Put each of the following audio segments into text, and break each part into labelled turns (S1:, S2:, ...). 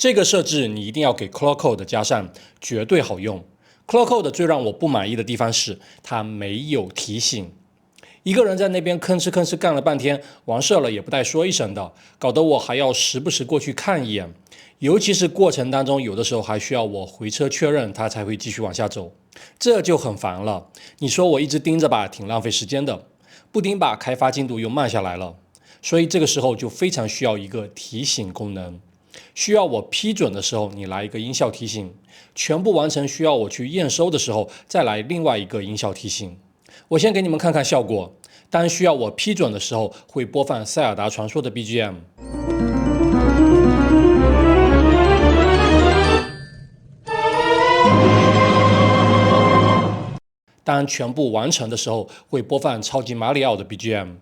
S1: 这个设置你一定要给 Cloudcode 加上，绝对好用。Cloudcode 最让我不满意的地方是它没有提醒。一个人在那边吭哧吭哧干了半天，完事了也不带说一声的，搞得我还要时不时过去看一眼。尤其是过程当中，有的时候还需要我回车确认，它才会继续往下走，这就很烦了。你说我一直盯着吧，挺浪费时间的；不盯吧，开发进度又慢下来了。所以这个时候就非常需要一个提醒功能，需要我批准的时候，你来一个音效提醒；全部完成需要我去验收的时候，再来另外一个音效提醒。我先给你们看看效果。当需要我批准的时候，会播放塞尔达传说的 BGM。当全部完成的时候，会播放超级马里奥的 BGM。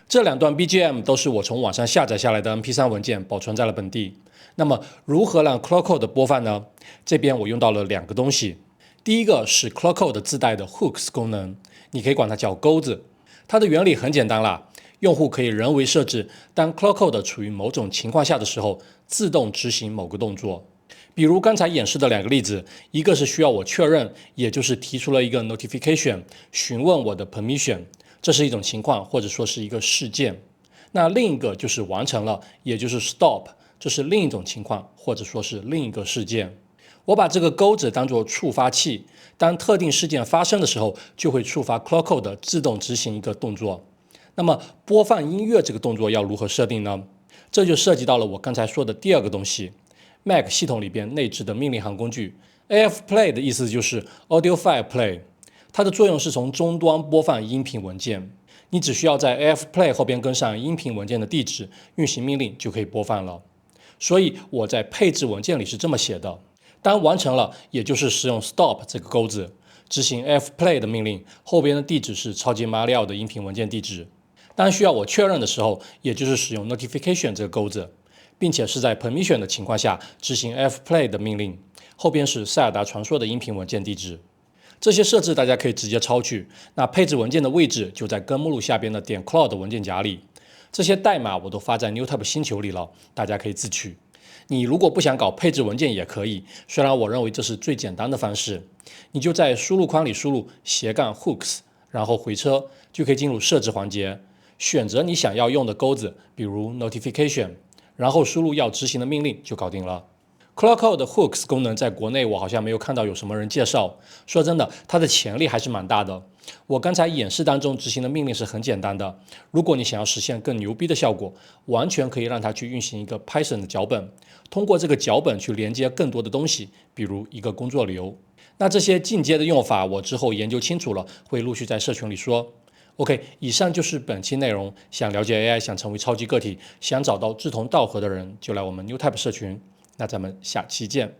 S1: 这两段 BGM 都是我从网上下载下来的 MP3 文件，保存在了本地。那么如何让 Cloudcode 播放呢？这边我用到了两个东西。第一个是 Cloudcode 自带的 Hooks 功能，你可以管它叫钩子。它的原理很简单啦，用户可以人为设置，当 Cloudcode 处于某种情况下的时候，自动执行某个动作。比如刚才演示的两个例子，一个是需要我确认，也就是提出了一个 notification， 询问我的 permission。这是一种情况，或者说是一个事件。那另一个就是完成了，也就是 stop， 这是另一种情况，或者说是另一个事件。我把这个钩子当作触发器，当特定事件发生的时候，就会触发 Cloudcode 自动执行一个动作。那么播放音乐这个动作要如何设定呢？这就涉及到了我刚才说的第二个东西， Mac 系统里边内置的命令行工具。 AF Play 的意思就是 Audio File Play，它的作用是从终端播放音频文件，你只需要在 AF Play 后边跟上音频文件的地址，运行命令就可以播放了。所以我在配置文件里是这么写的：当完成了，也就是使用 Stop 这个钩子，执行 AF Play 的命令，后边的地址是超级马里奥的音频文件地址。当需要我确认的时候，也就是使用 Notification 这个钩子，并且是在 Permission 的情况下执行 AF Play 的命令，后边是塞尔达传说的音频文件地址。这些设置大家可以直接抄去，那配置文件的位置就在根目录下边的点 Cloud 文件夹里。这些代码我都发在 Newtype 星球里了，大家可以自取。你如果不想搞配置文件也可以，虽然我认为这是最简单的方式，你就在输入框里输入-hooks，然后回车，就可以进入设置环节，选择你想要用的钩子，比如 Notification， 然后输入要执行的命令就搞定了。Cloudcode 的 Hooks 功能在国内我好像没有看到有什么人介绍，说真的，它的潜力还是蛮大的。我刚才演示当中执行的命令是很简单的，如果你想要实现更牛逼的效果，完全可以让它去运行一个 Python 的脚本，通过这个脚本去连接更多的东西，比如一个工作流。那这些进阶的用法我之后研究清楚了，会陆续在社群里说。OK， 以上就是本期内容。想了解 AI， 想成为超级个体，想找到志同道合的人，就来我们 Newtype 社群。那咱们下期见。